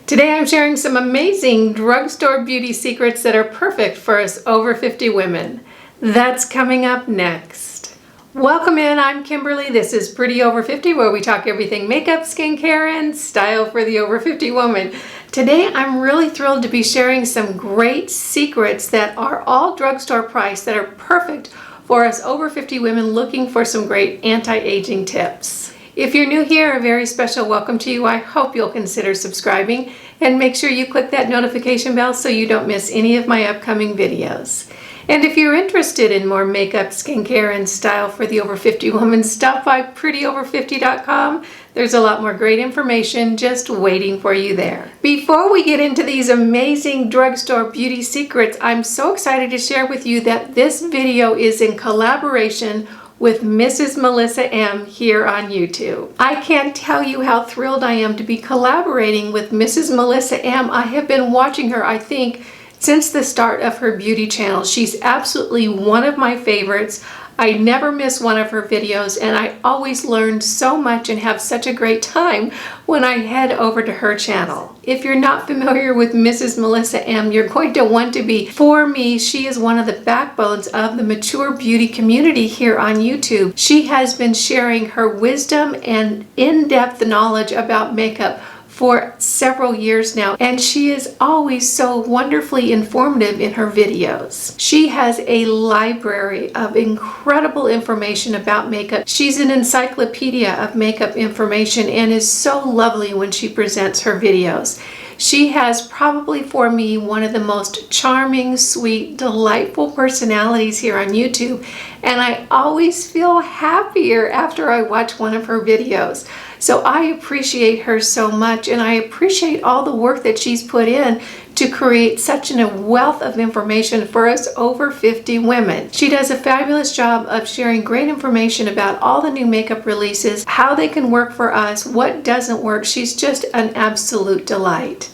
Today I'm sharing some amazing drugstore beauty secrets that are perfect for us over 50 women. That's coming up next. Welcome in, I'm Kimberly. This is Pretty Over 50, where we talk everything makeup, skincare, and style for the over 50 woman. Today I'm really thrilled to be sharing some great secrets that are all drugstore priced that are perfect for us over 50 women looking for some great anti-aging tips. If you're new here, a very special welcome to you. I hope you'll consider subscribing and make sure you click that notification bell so you don't miss any of my upcoming videos. And if you're interested in more makeup, skincare, and style for the over 50 woman, stop by prettyover50.com. There's a lot more great information just waiting for you there. Before we get into these amazing drugstore beauty secrets, I'm so excited to share with you that this video is in collaboration with Mrs. Melissa M here on YouTube. I can't tell you how thrilled I am to be collaborating with Mrs. Melissa M. I have been watching her, I think, since the start of her beauty channel. She's absolutely one of my favorites. I never miss one of her videos, and I always learn so much and have such a great time when I head over to her channel. If you're not familiar with Mrs. Melissa M, you're going to want to be. For me, she is one of the backbones of the mature beauty community here on YouTube. She has been sharing her wisdom and in-depth knowledge about makeup for several years now, and she is always so wonderfully informative in her videos. She has a library of incredible information about makeup. She's an encyclopedia of makeup information and is so lovely when she presents her videos. She has probably for me one of the most charming, sweet, delightful personalities here on YouTube, and I always feel happier after I watch one of her videos. So I appreciate her so much, and I appreciate all the work that she's put in to create such a wealth of information for us over 50 women. She does a fabulous job of sharing great information about all the new makeup releases, how they can work for us, what doesn't work. She's just an absolute delight.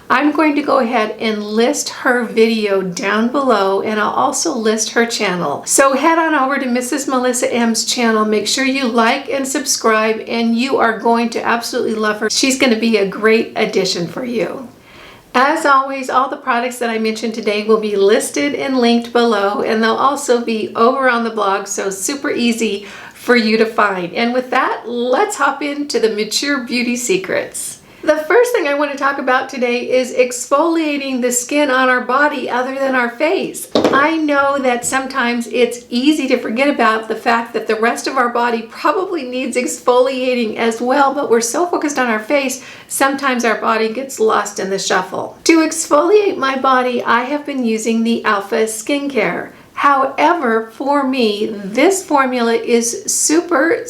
I'm going to go ahead and list her video down below, and I'll also list her channel. So head on over to Mrs. Melissa M's channel. Make sure you like and subscribe, and you are going to absolutely love her. She's going to be a great addition for you. As always, all the products that I mentioned today will be listed and linked below, and they'll also be over on the blog, so super easy for you to find. And with that, let's hop into the mature beauty secrets. The first thing I want to talk about today is exfoliating the skin on our body other than our face. I know that sometimes it's easy to forget about the fact that the rest of our body probably needs exfoliating as well, but we're so focused on our face, sometimes our body gets lost in the shuffle. To exfoliate my body, I have been using the Alpha skincare. However, for me, this formula is super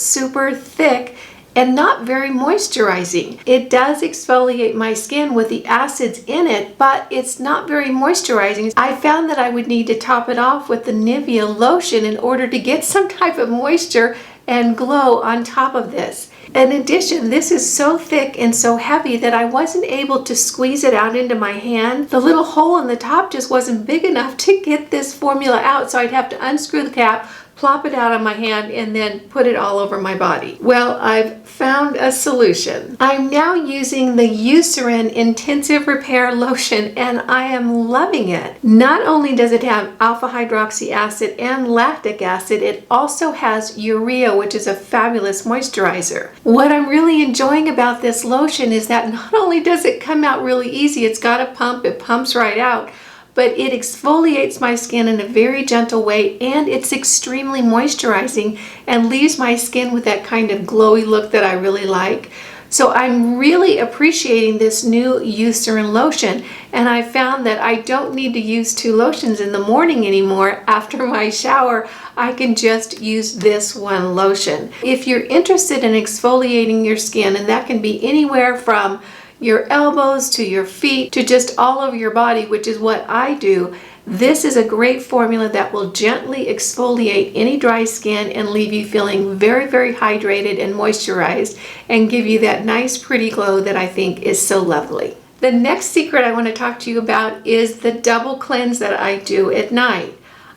thick and not very moisturizing. It does exfoliate my skin with the acids in it, but it's not very moisturizing. I found that I would need to top it off with the Nivea lotion in order to get some type of moisture and glow on top of this. In addition, this is so thick and so heavy that I wasn't able to squeeze it out into my hand. The little hole in the top just wasn't big enough to get this formula out, so I'd have to unscrew the cap, plop it out on my hand, and then put it all over my body. Well, I've found a solution. I'm now using the Eucerin Intensive Repair Lotion, and I am loving it. Not only does it have alpha hydroxy acid and lactic acid, it also has urea, which is a fabulous moisturizer. What I'm really enjoying about this lotion is that not only does it come out really easy, it's got a pump, it pumps right out, but it exfoliates my skin in a very gentle way, and it's extremely moisturizing and leaves my skin with that kind of glowy look that I really like. So I'm really appreciating this new Eucerin lotion, and I found that I don't need to use 2 lotions in the morning anymore. After my shower, I can just use this one lotion. If you're interested in exfoliating your skin, and that can be anywhere from your elbows to your feet to just all over your body, which is what I do, this is a great formula that will gently exfoliate any dry skin and leave you feeling very hydrated and moisturized and give you that nice pretty glow that I think is so lovely. The next secret I want to talk to you about is the double cleanse that I do at night.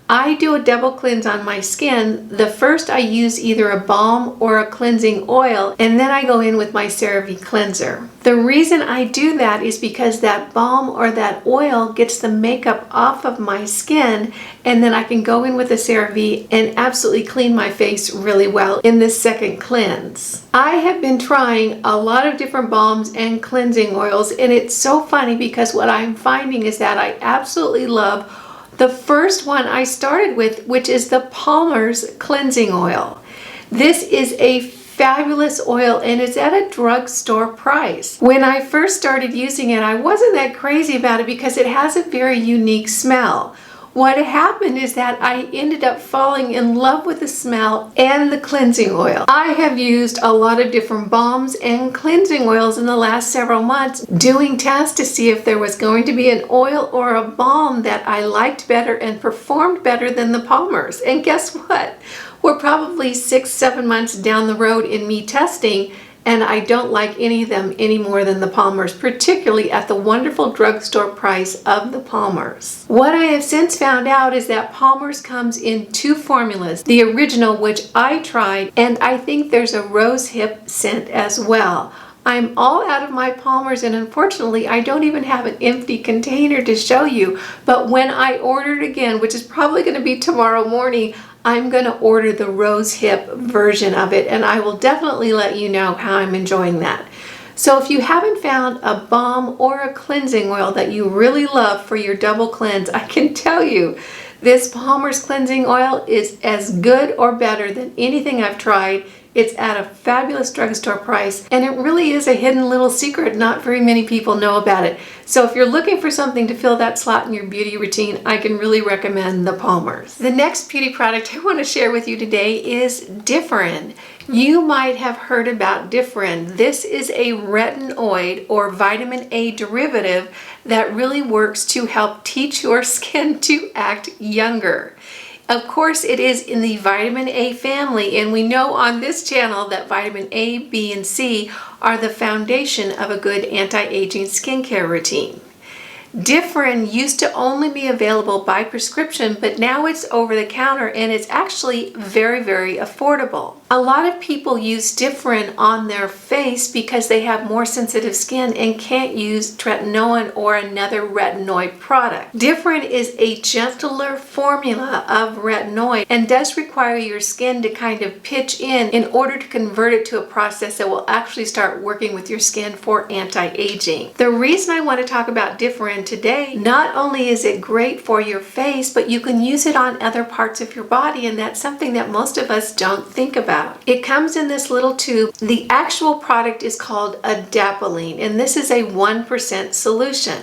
I do a double cleanse on my skin. The first I use either a balm or a cleansing oil, and then I go in with my CeraVe cleanser. The reason I do that is because that balm or that oil gets the makeup off of my skin, and then I can go in with the CeraVe and absolutely clean my face really well in this second cleanse. I have been trying a lot of different balms and cleansing oils, and it's so funny because what I'm finding is that I absolutely love the first one I started with, which is the Palmer's cleansing oil. This is a fabulous oil and it's at a drugstore price. When I first started using it, I wasn't that crazy about it because it has a very unique smell. What happened is that I ended up falling in love with the smell and the cleansing oil. I have used a lot of different balms and cleansing oils in the last several months, doing tests to see if there was going to be an oil or a balm that I liked better and performed better than the Palmer's. And guess what? We're probably 6-7 months down the road in me testing, and I don't like any of them any more than the Palmer's, particularly at the wonderful drugstore price of the Palmer's. What I have since found out is that Palmer's comes in 2 formulas. The original, which I tried, and I think there's a rose hip scent as well. I'm all out of my Palmer's, and unfortunately I don't even have an empty container to show you, but when I order it again, which is probably going to be tomorrow morning, I'm going to order the rose hip version of it, and I will definitely let you know how I'm enjoying that. So if you haven't found a balm or a cleansing oil that you really love for your double cleanse, I can tell you this Palmer's cleansing oil is as good or better than anything I've tried. It's at a fabulous drugstore price, and it really is a hidden little secret. Not very many people know about it. So if you're looking for something to fill that slot in your beauty routine, I can really recommend the Palmer's. The next beauty product I want to share with you today is Differin. You might have heard about Differin. This is a retinoid or vitamin A derivative that really works to help teach your skin to act younger. Of course, it is in the vitamin A family, and we know on this channel that vitamin A, B, and C are the foundation of a good anti-aging skincare routine. Differin used to only be available by prescription, but now it's over the counter and it's actually very, very affordable. A lot of people use Differin on their face because they have more sensitive skin and can't use tretinoin or another retinoid product. Differin is a gentler formula of retinoid and does require your skin to kind of pitch in order to convert it to a process that will actually start working with your skin for anti-aging. The reason I want to talk about Differin today, not only is it great for your face, but you can use it on other parts of your body, and that's something that most of us don't think about. It comes in this little tube. The actual product is called adapalene, and this is a 1% solution.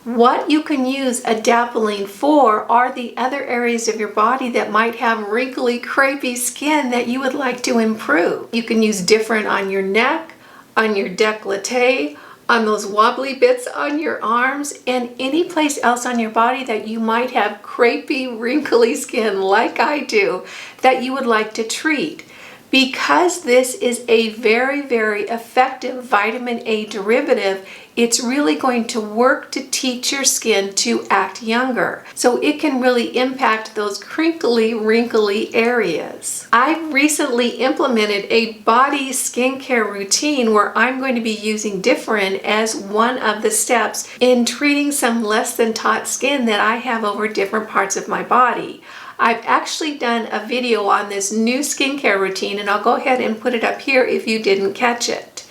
What you can use adapalene for are the other areas of your body that might have wrinkly, crepey skin that you would like to improve. You can use Differin on your neck, on your décolleté, on those wobbly bits on your arms, and any place else on your body that you might have crepey, wrinkly skin like I do that you would like to treat. Because this is a very, very effective vitamin A derivative, it's really going to work to teach your skin to act younger. So it can really impact those crinkly, wrinkly areas. I've recently implemented a body skincare routine where I'm going to be using Differin as one of the steps in treating some less than taut skin that I have over different parts of my body. I've actually done a video on this new skincare routine, and I'll go ahead and put it up here if you didn't catch it.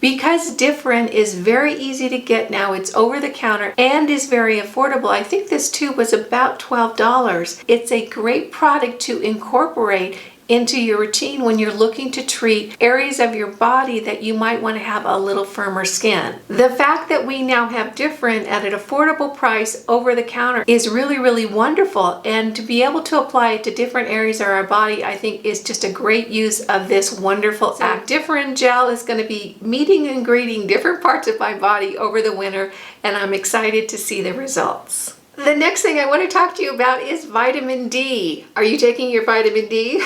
Because Differin is very easy to get now, it's over the counter and is very affordable. I think this tube was about $12. It's a great product to incorporate into your routine when you're looking to treat areas of your body that you might want to have a little firmer skin. The fact that we now have Differin at an affordable price over the counter is really, really wonderful, and to be able to apply it to different areas of our body, I think is just a great use of this wonderful act. Differin gel is going to be meeting and greeting different parts of my body over the winter, and I'm excited to see the results. The next thing I want to talk to you about is vitamin D. Are you taking your vitamin D?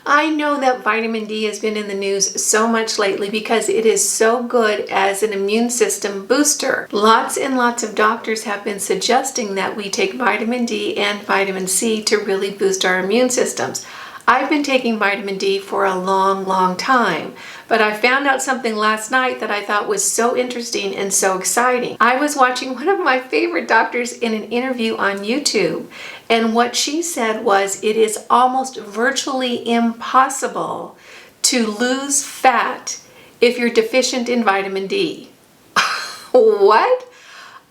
I know that vitamin D has been in the news so much lately because it is so good as an immune system booster. Lots and lots of doctors have been suggesting that we take vitamin D and vitamin C to really boost our immune systems. I've been taking vitamin D for a long time, but I found out something last night that I thought was so interesting and so exciting. I was watching one of my favorite doctors in an interview on YouTube, and what she said was it is almost virtually impossible to lose fat if you're deficient in vitamin D. What?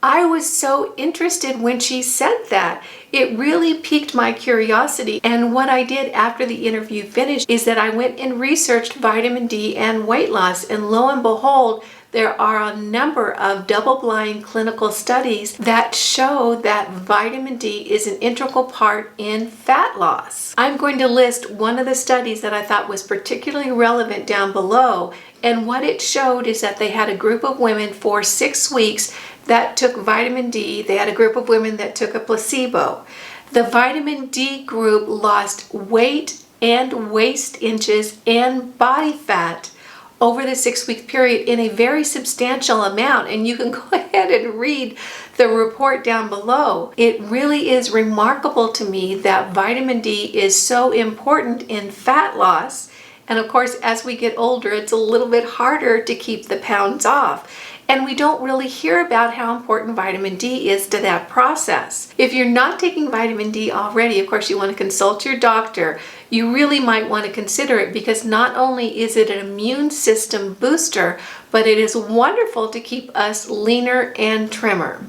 I was so interested when she said that. It really piqued my curiosity, and what I did after the interview finished is that I went and researched vitamin D and weight loss, and lo and behold, there are a number of double-blind clinical studies that show that vitamin D is an integral part in fat loss. I'm going to list one of the studies that I thought was particularly relevant down below, and what it showed is that they had a group of women for 6 weeks that took vitamin D. They had a group of women that took a placebo. The vitamin D group lost weight and waist inches and body fat over the 6-week period in a very substantial amount, and you can go ahead and read the report down below. It really is remarkable to me that vitamin D is so important in fat loss, and of course as we get older it's a little bit harder to keep the pounds off. And we don't really hear about how important vitamin D is to that process. If you're not taking vitamin D already, of course you want to consult your doctor. You really might want to consider it because not only is it an immune system booster, but it is wonderful to keep us leaner and trimmer.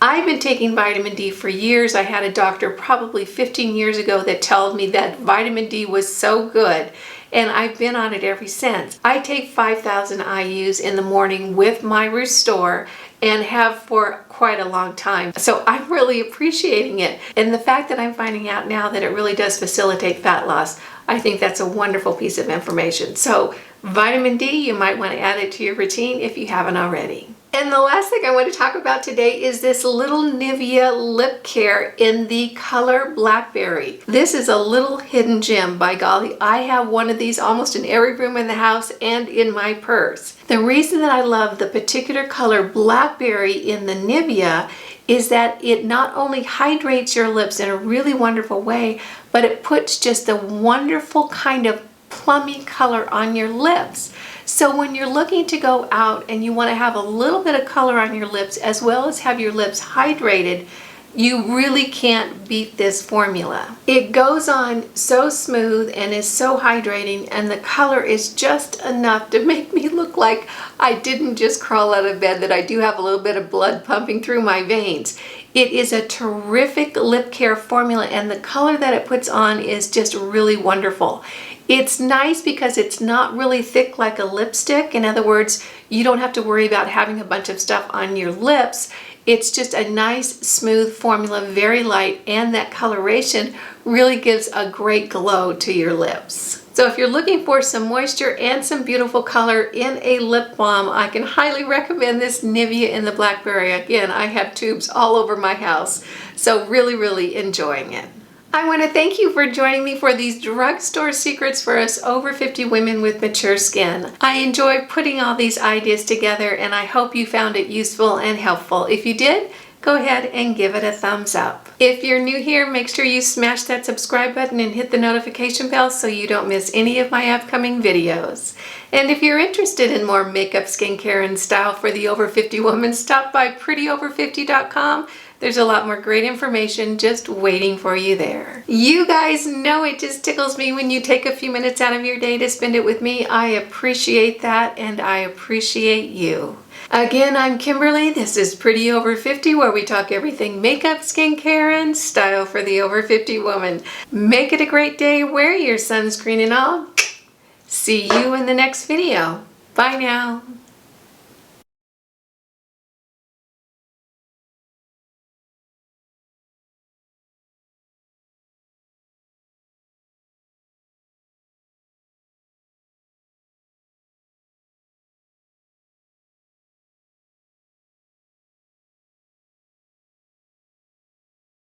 I've been taking vitamin D for years. I had a doctor probably 15 years ago that told me that vitamin D was so good, and I've been on it ever since. I take 5,000 IUs in the morning with my Drugstore and have for quite a long time. So I'm really appreciating it. And the fact that I'm finding out now that it really does facilitate fat loss, I think that's a wonderful piece of information. So vitamin D, you might want to add it to your routine if you haven't already. And the last thing I want to talk about today is this little Nivea lip care in the color Blackberry. This is a little hidden gem, by golly. I have one of these almost in every room in the house and in my purse. The reason that I love the particular color Blackberry in the Nivea is that it not only hydrates your lips in a really wonderful way, but it puts just a wonderful kind of plummy color on your lips. So when you're looking to go out and you want to have a little bit of color on your lips as well as have your lips hydrated, you really can't beat this formula. It goes on so smooth and is so hydrating, and the color is just enough to make me look like I didn't just crawl out of bed, that I do have a little bit of blood pumping through my veins. It is a terrific lip care formula, and the color that it puts on is just really wonderful. It's nice because it's not really thick like a lipstick. In other words, you don't have to worry about having a bunch of stuff on your lips. It's just a nice, smooth formula, very light, and that coloration really gives a great glow to your lips. So if you're looking for some moisture and some beautiful color in a lip balm, I can highly recommend this Nivea in the Blackberry. Again, I have tubes all over my house, so really enjoying it. I want to thank you for joining me for these drugstore secrets for us over 50 women with mature skin. I enjoy putting all these ideas together, and I hope you found it useful and helpful. If you did, go ahead and give it a thumbs up. If you're new here, make sure you smash that subscribe button and hit the notification bell so you don't miss any of my upcoming videos. And if you're interested in more makeup, skincare, and style for the over 50 woman, stop by prettyover50.com. There's a lot more great information just waiting for you there. You guys know it just tickles me when you take a few minutes out of your day to spend it with me. I appreciate that, and I appreciate you. Again, I'm Kimberly. This is Pretty Over 50, where we talk everything makeup, skincare, and style for the over 50 woman. Make it a great day. Wear your sunscreen and all. See you in the next video. Bye now.